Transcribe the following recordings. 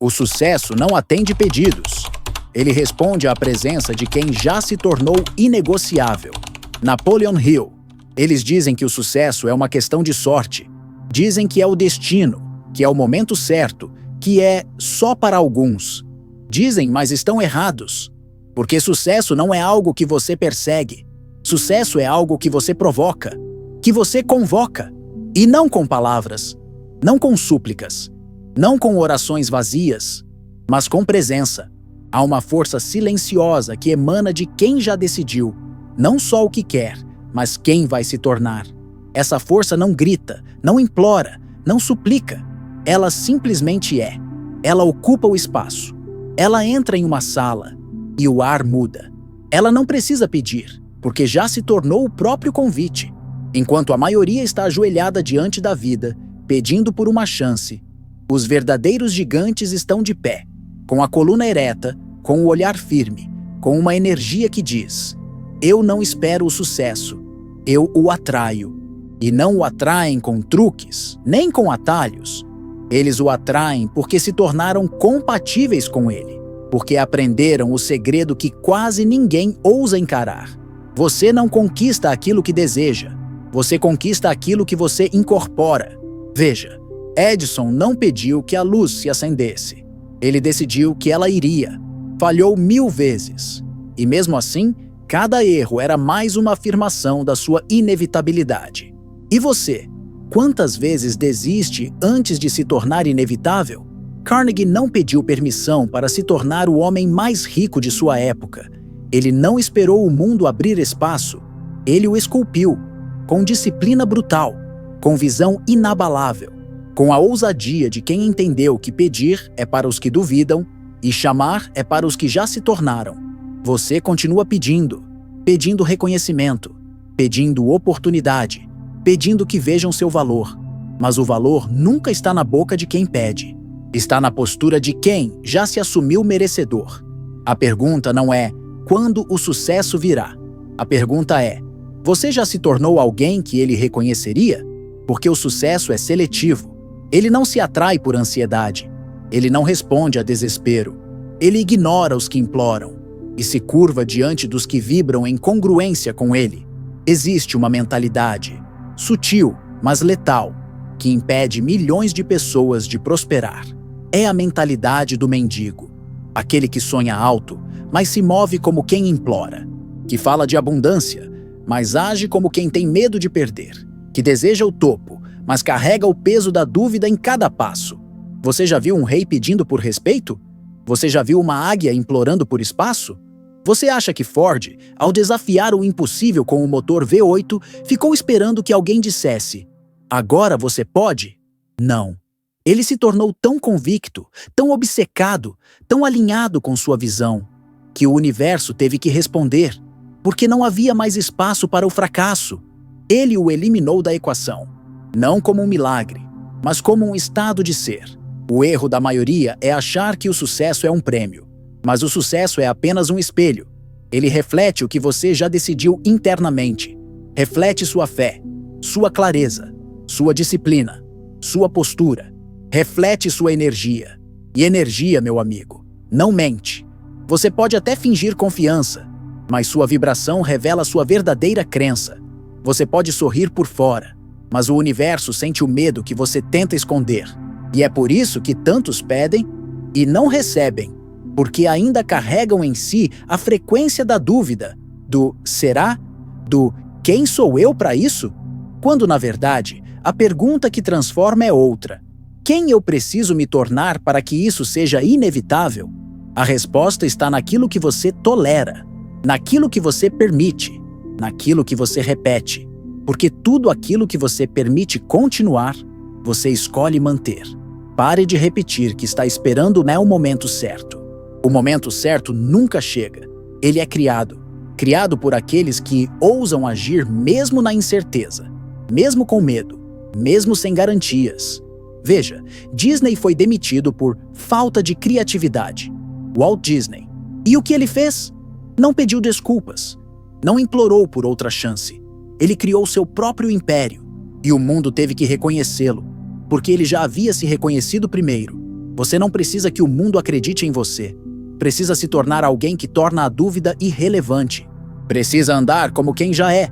O sucesso não atende pedidos. Ele responde à presença de quem já se tornou inegociável. Napoleon Hill. Eles dizem que o sucesso é uma questão de sorte. Dizem que é o destino, que é o momento certo, que é só para alguns. Dizem, mas estão errados. Porque sucesso não é algo que você persegue. Sucesso é algo que você provoca, que você convoca. E não com palavras, não com súplicas, não com orações vazias, mas com presença. Há uma força silenciosa que emana de quem já decidiu, não só o que quer, mas quem vai se tornar. Essa força não grita, não implora, não suplica. Ela simplesmente é. Ela ocupa o espaço. Ela entra em uma sala e o ar muda. Ela não precisa pedir, porque já se tornou o próprio convite. Enquanto a maioria está ajoelhada diante da vida, pedindo por uma chance, os verdadeiros gigantes estão de pé, com a coluna ereta, com o olhar firme, com uma energia que diz: eu não espero o sucesso, eu o atraio. E não o atraem com truques, nem com atalhos. Eles o atraem porque se tornaram compatíveis com ele, porque aprenderam o segredo que quase ninguém ousa encarar. Você não conquista aquilo que deseja, você conquista aquilo que você incorpora. Veja, Edison não pediu que a luz se acendesse. Ele decidiu que ela iria. Falhou 1000 vezes. E mesmo assim, cada erro era mais uma afirmação da sua inevitabilidade. E você? Quantas vezes desiste antes de se tornar inevitável? Carnegie não pediu permissão para se tornar o homem mais rico de sua época. Ele não esperou o mundo abrir espaço. Ele o esculpiu, com disciplina brutal, com visão inabalável, com a ousadia de quem entendeu que pedir é para os que duvidam e chamar é para os que já se tornaram. Você continua pedindo, pedindo reconhecimento, pedindo oportunidade, pedindo que vejam seu valor. Mas o valor nunca está na boca de quem pede. Está na postura de quem já se assumiu merecedor. A pergunta não é quando o sucesso virá. A pergunta é: você já se tornou alguém que ele reconheceria? Porque o sucesso é seletivo. Ele não se atrai por ansiedade. Ele não responde a desespero. Ele ignora os que imploram e se curva diante dos que vibram em congruência com ele. Existe uma mentalidade, sutil, mas letal, que impede milhões de pessoas de prosperar. É a mentalidade do mendigo, aquele que sonha alto, mas se move como quem implora, que fala de abundância, mas age como quem tem medo de perder, que deseja o topo, mas carrega o peso da dúvida em cada passo. Você já viu um rei pedindo por respeito? Você já viu uma águia implorando por espaço? Você acha que Ford, ao desafiar o impossível com o motor V8, ficou esperando que alguém dissesse: agora você pode? Não. Ele se tornou tão convicto, tão obcecado, tão alinhado com sua visão, que o universo teve que responder, porque não havia mais espaço para o fracasso. Ele o eliminou da equação, não como um milagre, mas como um estado de ser. O erro da maioria é achar que o sucesso é um prêmio, mas o sucesso é apenas um espelho. Ele reflete o que você já decidiu internamente. Reflete sua fé, sua clareza, sua disciplina, sua postura. Reflete sua energia. E energia, meu amigo, não mente. Você pode até fingir confiança, mas sua vibração revela sua verdadeira crença. Você pode sorrir por fora, mas o universo sente o medo que você tenta esconder. E é por isso que tantos pedem e não recebem, porque ainda carregam em si a frequência da dúvida, do será, do quem sou eu para isso? Quando, na verdade, a pergunta que transforma é outra. Quem eu preciso me tornar para que isso seja inevitável? A resposta está naquilo que você tolera, naquilo que você permite, naquilo que você repete. Porque tudo aquilo que você permite continuar, você escolhe manter. Pare de repetir que está esperando o momento certo. O momento certo nunca chega. Ele é criado. Criado por aqueles que ousam agir mesmo na incerteza, mesmo com medo, mesmo sem garantias. Veja, Disney foi demitido por falta de criatividade. Walt Disney. E o que ele fez? Não pediu desculpas. Não implorou por outra chance. Ele criou seu próprio império. E o mundo teve que reconhecê-lo, porque ele já havia se reconhecido primeiro. Você não precisa que o mundo acredite em você. Precisa se tornar alguém que torna a dúvida irrelevante. Precisa andar como quem já é,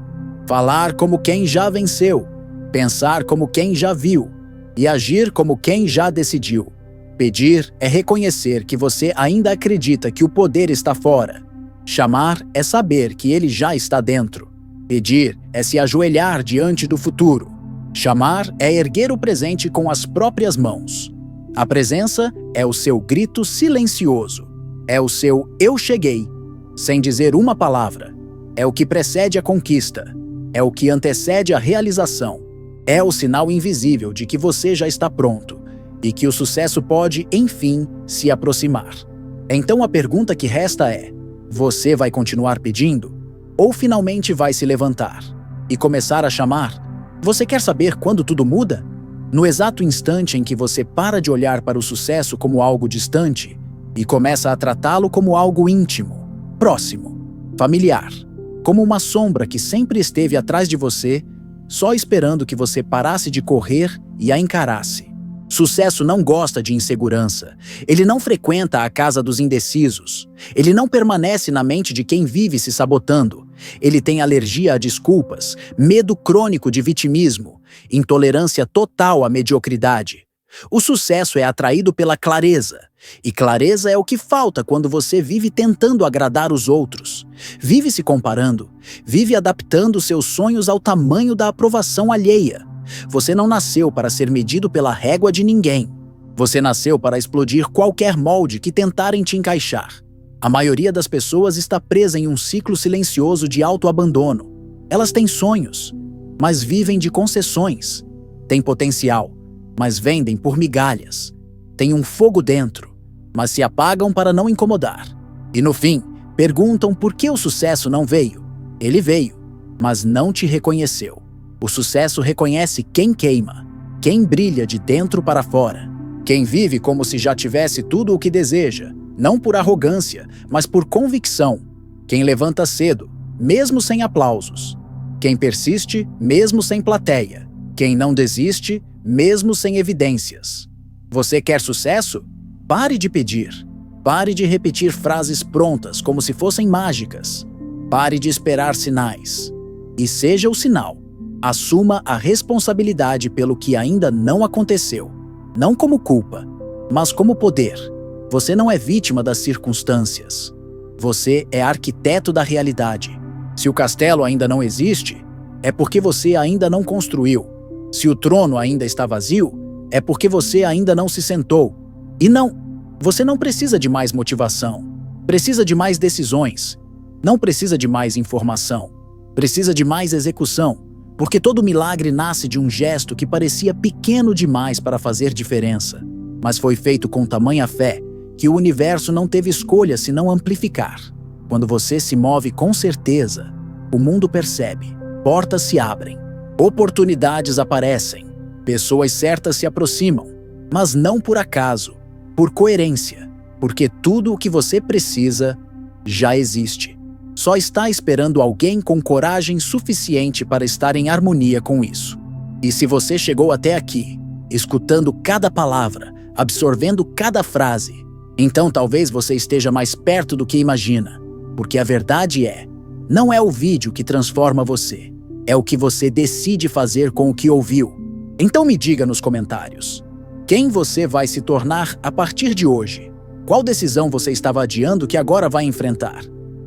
falar como quem já venceu, pensar como quem já viu e agir como quem já decidiu. Pedir é reconhecer que você ainda acredita que o poder está fora. Chamar é saber que ele já está dentro. Pedir é se ajoelhar diante do futuro. Chamar é erguer o presente com as próprias mãos. A presença é o seu grito silencioso. É o seu "eu cheguei", sem dizer uma palavra. É o que precede a conquista. É o que antecede a realização. É o sinal invisível de que você já está pronto e que o sucesso pode, enfim, se aproximar. Então a pergunta que resta é: você vai continuar pedindo? Ou finalmente vai se levantar e começar a chamar? Você quer saber quando tudo muda? No exato instante em que você para de olhar para o sucesso como algo distante e começa a tratá-lo como algo íntimo, próximo, familiar, como uma sombra que sempre esteve atrás de você, só esperando que você parasse de correr e a encarasse. Sucesso não gosta de insegurança. Ele não frequenta a casa dos indecisos. Ele não permanece na mente de quem vive se sabotando. Ele tem alergia a desculpas, medo crônico de vitimismo, intolerância total à mediocridade. O sucesso é atraído pela clareza. E clareza é o que falta quando você vive tentando agradar os outros. Vive se comparando. Vive adaptando seus sonhos ao tamanho da aprovação alheia. Você não nasceu para ser medido pela régua de ninguém. Você nasceu para explodir qualquer molde que tentarem te encaixar. A maioria das pessoas está presa em um ciclo silencioso de autoabandono. Elas têm sonhos, mas vivem de concessões. Têm potencial, mas vendem por migalhas. Têm um fogo dentro, mas se apagam para não incomodar. E no fim, perguntam por que o sucesso não veio. Ele veio, mas não te reconheceu. O sucesso reconhece quem queima, quem brilha de dentro para fora, quem vive como se já tivesse tudo o que deseja, não por arrogância, mas por convicção, quem levanta cedo, mesmo sem aplausos, quem persiste, mesmo sem plateia, quem não desiste, mesmo sem evidências. Você quer sucesso? Pare de pedir. Pare de repetir frases prontas como se fossem mágicas. Pare de esperar sinais. E seja o sinal. Assuma a responsabilidade pelo que ainda não aconteceu. Não como culpa, mas como poder. Você não é vítima das circunstâncias. Você é arquiteto da realidade. Se o castelo ainda não existe, é porque você ainda não construiu. Se o trono ainda está vazio, é porque você ainda não se sentou. E não, você não precisa de mais motivação. Precisa de mais decisões. Não precisa de mais informação. Precisa de mais execução. Porque todo milagre nasce de um gesto que parecia pequeno demais para fazer diferença, mas foi feito com tamanha fé que o universo não teve escolha senão amplificar. Quando você se move com certeza, o mundo percebe, portas se abrem, oportunidades aparecem, pessoas certas se aproximam, mas não por acaso, por coerência, porque tudo o que você precisa já existe. Só está esperando alguém com coragem suficiente para estar em harmonia com isso. E se você chegou até aqui, escutando cada palavra, absorvendo cada frase, então talvez você esteja mais perto do que imagina. Porque a verdade é, não é o vídeo que transforma você, é o que você decide fazer com o que ouviu. Então me diga nos comentários, quem você vai se tornar a partir de hoje? Qual decisão você estava adiando que agora vai enfrentar?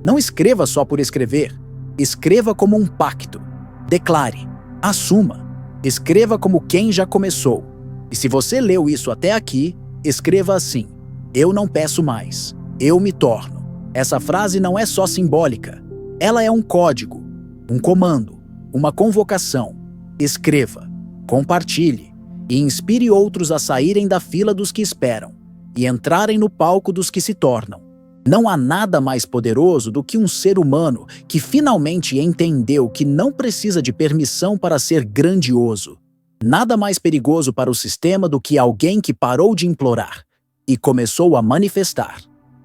Não escreva só por escrever. Escreva como um pacto. Declare. Assuma. Escreva como quem já começou. E se você leu isso até aqui, escreva assim: eu não peço mais. Eu me torno. Essa frase não é só simbólica. Ela é um código, um comando, uma convocação. Escreva. Compartilhe. E inspire outros a saírem da fila dos que esperam e entrarem no palco dos que se tornam. Não há nada mais poderoso do que um ser humano que finalmente entendeu que não precisa de permissão para ser grandioso. Nada mais perigoso para o sistema do que alguém que parou de implorar e começou a manifestar.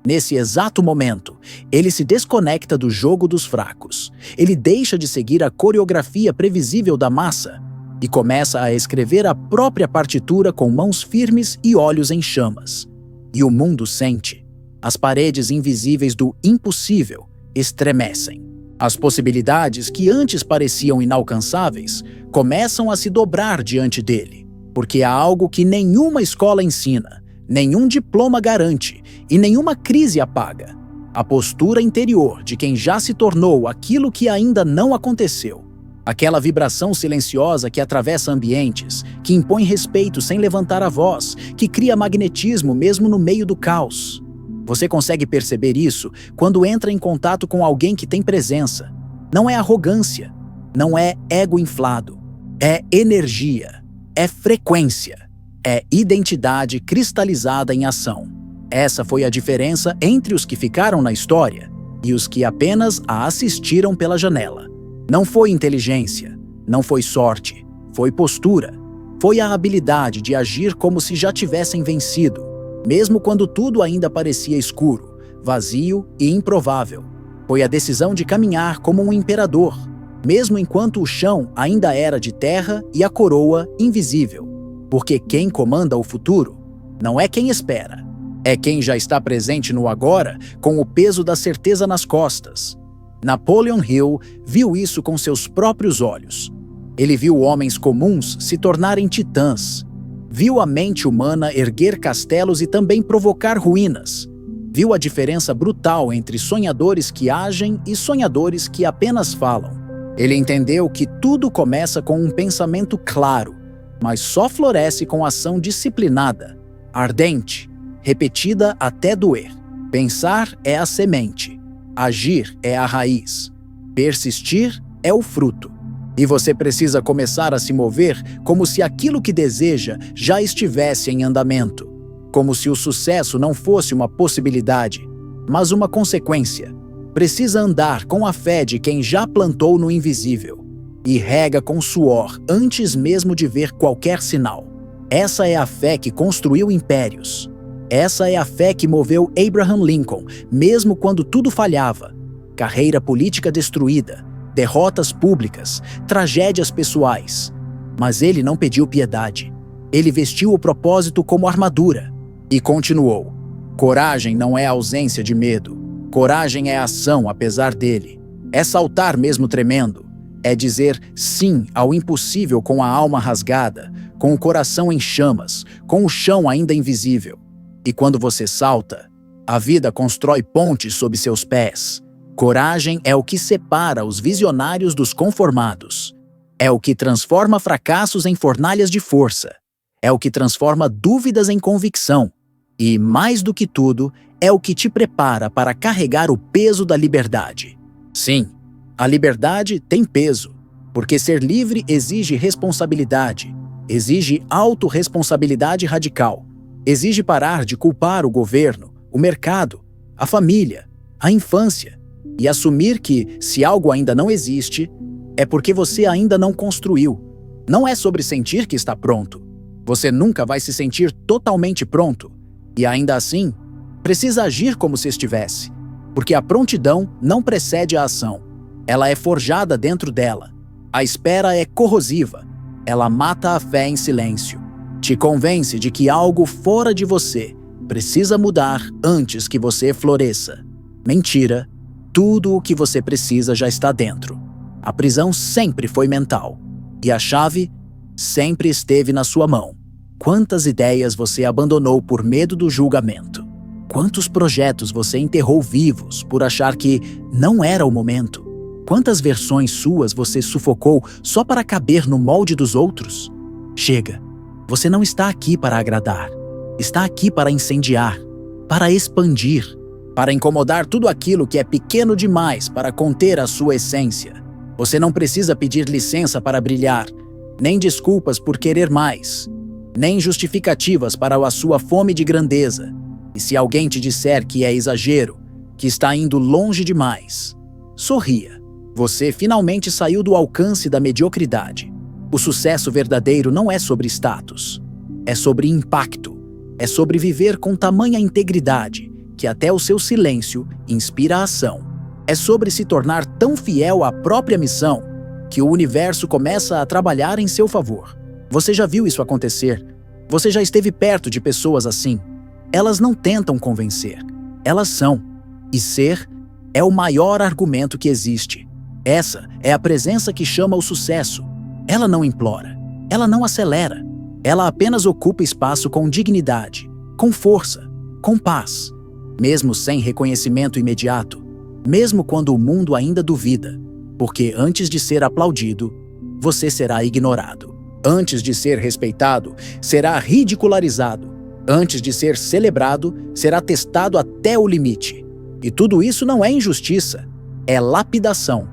Nesse exato momento, ele se desconecta do jogo dos fracos. Ele deixa de seguir a coreografia previsível da massa. e começa a escrever a própria partitura com mãos firmes e olhos em chamas. E o mundo sente. As paredes invisíveis do impossível estremecem. As possibilidades que antes pareciam inalcançáveis começam a se dobrar diante dele, porque há algo que nenhuma escola ensina, nenhum diploma garante e nenhuma crise apaga: a postura interior de quem já se tornou aquilo que ainda não aconteceu. Aquela vibração silenciosa que atravessa ambientes, que impõe respeito sem levantar a voz, que cria magnetismo mesmo no meio do caos. Você consegue perceber isso quando entra em contato com alguém que tem presença. Não é arrogância, não é ego inflado, é energia, é frequência, é identidade cristalizada em ação. Essa foi a diferença entre os que ficaram na história e os que apenas a assistiram pela janela. Não foi inteligência, não foi sorte, foi postura. Foi a habilidade de agir como se já tivessem vencido, mesmo quando tudo ainda parecia escuro, vazio e improvável. Foi a decisão de caminhar como um imperador, mesmo enquanto o chão ainda era de terra e a coroa invisível. Porque quem comanda o futuro não é quem espera, é quem já está presente no agora com o peso da certeza nas costas. Napoleon Hill viu isso com seus próprios olhos. Ele viu homens comuns se tornarem titãs. Viu a mente humana erguer castelos e também provocar ruínas. Viu a diferença brutal entre sonhadores que agem e sonhadores que apenas falam. Ele entendeu que tudo começa com um pensamento claro, mas só floresce com ação disciplinada, ardente, repetida até doer. Pensar é a semente, agir é a raiz, persistir é o fruto. E você precisa começar a se mover como se aquilo que deseja já estivesse em andamento. Como se o sucesso não fosse uma possibilidade, mas uma consequência. Precisa andar com a fé de quem já plantou no invisível e rega com suor antes mesmo de ver qualquer sinal. Essa é a fé que construiu impérios. Essa é a fé que moveu Abraham Lincoln, mesmo quando tudo falhava. Carreira política destruída, derrotas públicas, tragédias pessoais. Mas ele não pediu piedade. Ele vestiu o propósito como armadura e continuou. Coragem não é ausência de medo. Coragem é ação apesar dele. É saltar mesmo tremendo. É dizer sim ao impossível com a alma rasgada, com o coração em chamas, com o chão ainda invisível. E quando você salta, a vida constrói pontes sob seus pés. Coragem é o que separa os visionários dos conformados. É o que transforma fracassos em fornalhas de força. É o que transforma dúvidas em convicção. E, mais do que tudo, é o que te prepara para carregar o peso da liberdade. Sim, a liberdade tem peso, porque ser livre exige responsabilidade, exige autorresponsabilidade radical, exige parar de culpar o governo, o mercado, a família, a infância, e assumir que, se algo ainda não existe, é porque você ainda não construiu. Não é sobre sentir que está pronto. Você nunca vai se sentir totalmente pronto. E ainda assim, precisa agir como se estivesse, porque a prontidão não precede a ação. Ela é forjada dentro dela. A espera é corrosiva. Ela mata a fé em silêncio. Te convence de que algo fora de você precisa mudar antes que você floresça. Mentira. Tudo o que você precisa já está dentro. A prisão sempre foi mental. E a chave sempre esteve na sua mão. Quantas ideias você abandonou por medo do julgamento? Quantos projetos você enterrou vivos por achar que não era o momento? Quantas versões suas você sufocou só para caber no molde dos outros? Chega. Você não está aqui para agradar. Está aqui para incendiar, para expandir, para incomodar tudo aquilo que é pequeno demais para conter a sua essência. Você não precisa pedir licença para brilhar, nem desculpas por querer mais, nem justificativas para a sua fome de grandeza. E se alguém te disser que é exagero, que está indo longe demais, sorria. Você finalmente saiu do alcance da mediocridade. O sucesso verdadeiro não é sobre status. É sobre impacto. É sobre viver com tamanha integridade que até o seu silêncio inspira a ação. É sobre se tornar tão fiel à própria missão que o universo começa a trabalhar em seu favor. Você já viu isso acontecer? Você já esteve perto de pessoas assim? Elas não tentam convencer. Elas são. E ser é o maior argumento que existe. Essa é a presença que chama o sucesso. Ela não implora. Ela não acelera. Ela apenas ocupa espaço com dignidade, com força, com paz. Mesmo sem reconhecimento imediato. Mesmo quando o mundo ainda duvida. Porque antes de ser aplaudido, você será ignorado. Antes de ser respeitado, será ridicularizado. Antes de ser celebrado, será testado até o limite. E tudo isso não é injustiça, é lapidação.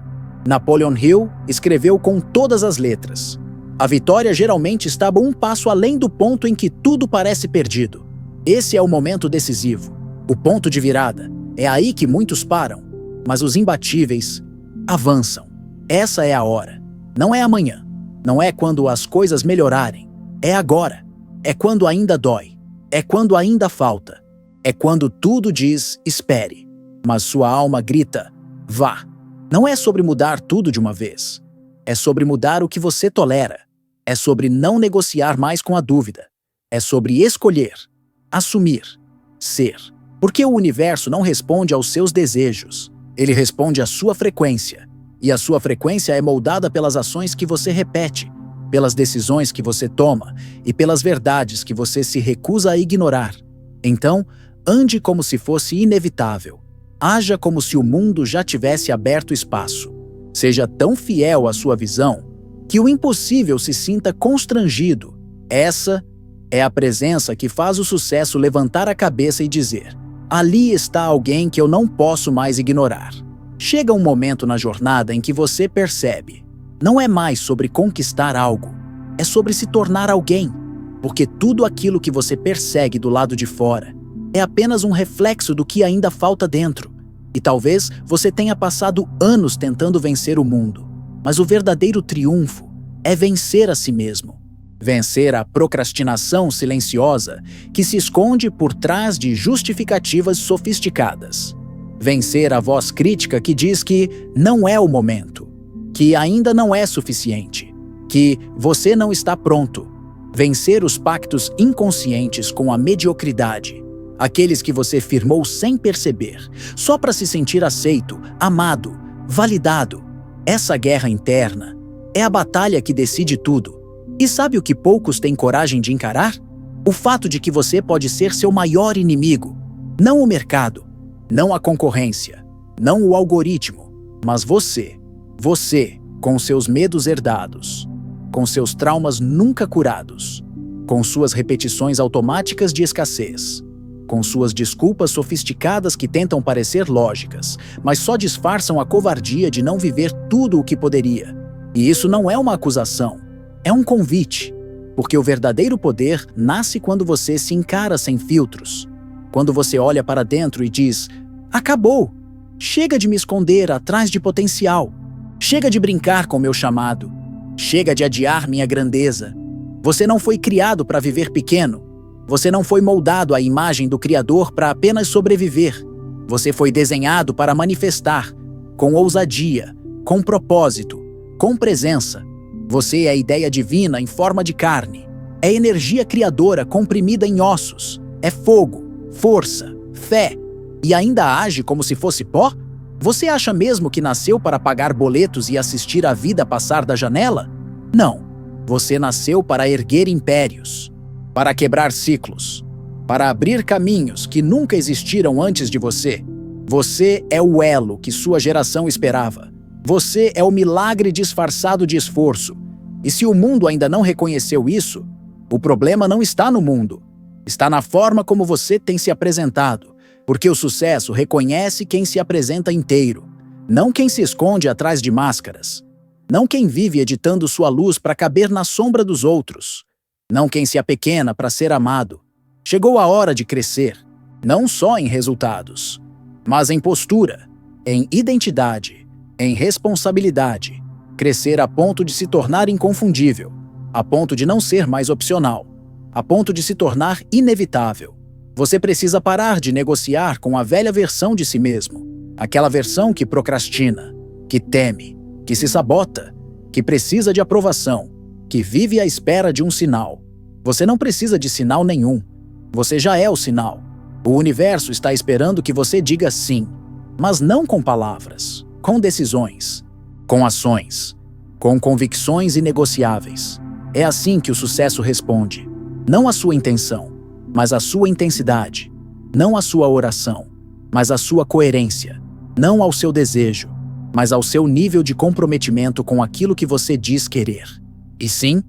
Napoleon Hill escreveu com todas as letras. A vitória geralmente estava um passo além do ponto em que tudo parece perdido. Esse é o momento decisivo, o ponto de virada. É aí que muitos param, mas os imbatíveis avançam. Essa é a hora. Não é amanhã. Não é quando as coisas melhorarem. É agora. É quando ainda dói. É quando ainda falta. É quando tudo diz espere. Mas sua alma grita, vá. Não é sobre mudar tudo de uma vez. É sobre mudar o que você tolera. É sobre não negociar mais com a dúvida. É sobre escolher, assumir, ser. Porque o universo não responde aos seus desejos. Ele responde à sua frequência. E a sua frequência é moldada pelas ações que você repete, pelas decisões que você toma e pelas verdades que você se recusa a ignorar. Então, ande como se fosse inevitável. Haja como se o mundo já tivesse aberto espaço. Seja tão fiel à sua visão que o impossível se sinta constrangido. Essa é a presença que faz o sucesso levantar a cabeça e dizer: ali está alguém que eu não posso mais ignorar. Chega um momento na jornada em que você percebe: não é mais sobre conquistar algo, é sobre se tornar alguém. Porque tudo aquilo que você persegue do lado de fora é apenas um reflexo do que ainda falta dentro. E talvez você tenha passado anos tentando vencer o mundo, mas o verdadeiro triunfo é vencer a si mesmo. Vencer a procrastinação silenciosa que se esconde por trás de justificativas sofisticadas. Vencer a voz crítica que diz que não é o momento, que ainda não é suficiente, que você não está pronto. Vencer os pactos inconscientes com a mediocridade, aqueles que você firmou sem perceber, só para se sentir aceito, amado, validado. Essa guerra interna é a batalha que decide tudo. E sabe o que poucos têm coragem de encarar? O fato de que você pode ser seu maior inimigo. Não o mercado, não a concorrência, não o algoritmo, mas você. Você, com seus medos herdados, com seus traumas nunca curados, com suas repetições automáticas de escassez, com suas desculpas sofisticadas que tentam parecer lógicas, mas só disfarçam a covardia de não viver tudo o que poderia. E isso não é uma acusação, é um convite, porque o verdadeiro poder nasce quando você se encara sem filtros, quando você olha para dentro e diz: acabou, chega de me esconder atrás de potencial, chega de brincar com meu chamado, chega de adiar minha grandeza. Você não foi criado para viver pequeno. Você não foi moldado à imagem do Criador para apenas sobreviver. Você foi desenhado para manifestar, com ousadia, com propósito, com presença. Você é a ideia divina em forma de carne. É energia criadora comprimida em ossos. É fogo, força, fé. E ainda age como se fosse pó? Você acha mesmo que nasceu para pagar boletos e assistir a vida passar da janela? Não. Você nasceu para erguer impérios, para quebrar ciclos, para abrir caminhos que nunca existiram antes de você. Você é o elo que sua geração esperava. Você é o milagre disfarçado de esforço. E se o mundo ainda não reconheceu isso, o problema não está no mundo. Está na forma como você tem se apresentado. Porque o sucesso reconhece quem se apresenta inteiro, não quem se esconde atrás de máscaras. Não quem vive editando sua luz para caber na sombra dos outros. Não quem se apequena para ser amado. Chegou a hora de crescer, não só em resultados, mas em postura, em identidade, em responsabilidade. Crescer a ponto de se tornar inconfundível, a ponto de não ser mais opcional, a ponto de se tornar inevitável. Você precisa parar de negociar com a velha versão de si mesmo, aquela versão que procrastina, que teme, que se sabota, que precisa de aprovação, que vive à espera de um sinal. Você não precisa de sinal nenhum. Você já é o sinal. O universo está esperando que você diga sim, mas não com palavras, com decisões, com ações, com convicções inegociáveis. É assim que o sucesso responde. Não a sua intenção, mas a sua intensidade. Não a sua oração, mas a sua coerência. Não ao seu desejo, mas ao seu nível de comprometimento com aquilo que você diz querer. E sim,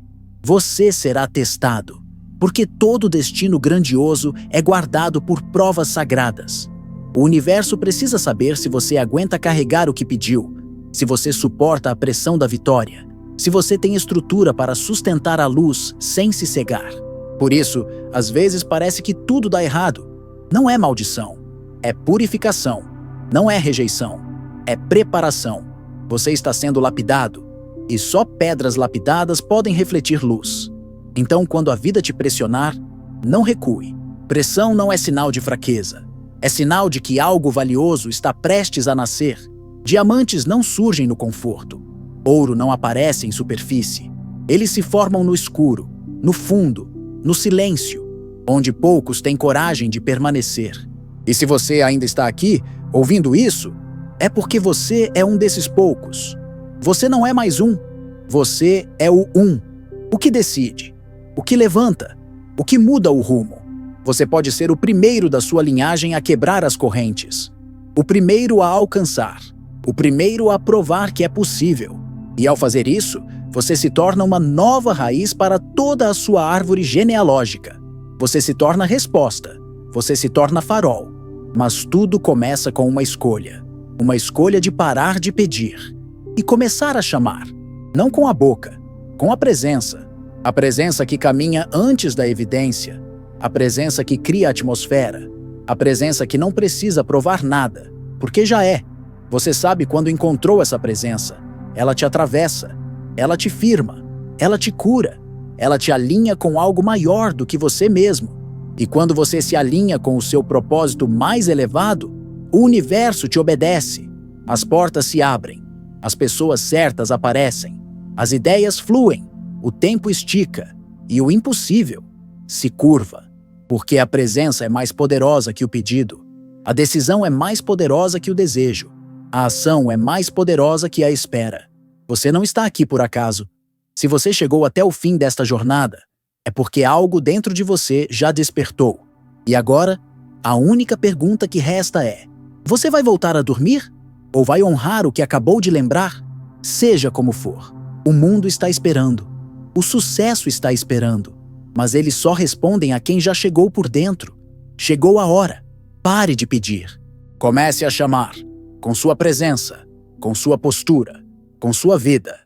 você será testado, porque todo destino grandioso é guardado por provas sagradas. O universo precisa saber se você aguenta carregar o que pediu, se você suporta a pressão da vitória, se você tem estrutura para sustentar a luz sem se cegar. Por isso, às vezes parece que tudo dá errado. Não é maldição, é purificação. Não é rejeição, é preparação. Você está sendo lapidado, e só pedras lapidadas podem refletir luz. Então, quando a vida te pressionar, não recue. Pressão não é sinal de fraqueza. É sinal de que algo valioso está prestes a nascer. Diamantes não surgem no conforto. Ouro não aparece em superfície. Eles se formam no escuro, no fundo, no silêncio, onde poucos têm coragem de permanecer. E se você ainda está aqui, ouvindo isso, é porque você é um desses poucos. Você não é mais um. Você é o um. O que decide, o que levanta, o que muda o rumo. Você pode ser o primeiro da sua linhagem a quebrar as correntes, o primeiro a alcançar, o primeiro a provar que é possível. E ao fazer isso, você se torna uma nova raiz para toda a sua árvore genealógica. Você se torna resposta, você se torna farol. Mas tudo começa com uma escolha de parar de pedir e começar a chamar, não com a boca, com a presença que caminha antes da evidência, a presença que cria a atmosfera, a presença que não precisa provar nada, porque já é. Você sabe quando encontrou essa presença, ela te atravessa, ela te firma, ela te cura, ela te alinha com algo maior do que você mesmo. E quando você se alinha com o seu propósito mais elevado, o universo te obedece. As portas se abrem, as pessoas certas aparecem, as ideias fluem, o tempo estica e o impossível se curva, porque a presença é mais poderosa que o pedido, a decisão é mais poderosa que o desejo, a ação é mais poderosa que a espera. Você não está aqui por acaso. Se você chegou até o fim desta jornada, é porque algo dentro de você já despertou. E agora, a única pergunta que resta é: você vai voltar a dormir? Ou vai honrar o que acabou de lembrar? Seja como for, o mundo está esperando. O sucesso está esperando. Mas eles só respondem a quem já chegou por dentro. Chegou a hora. Pare de pedir. Comece a chamar. Com sua presença, com sua postura, com sua vida.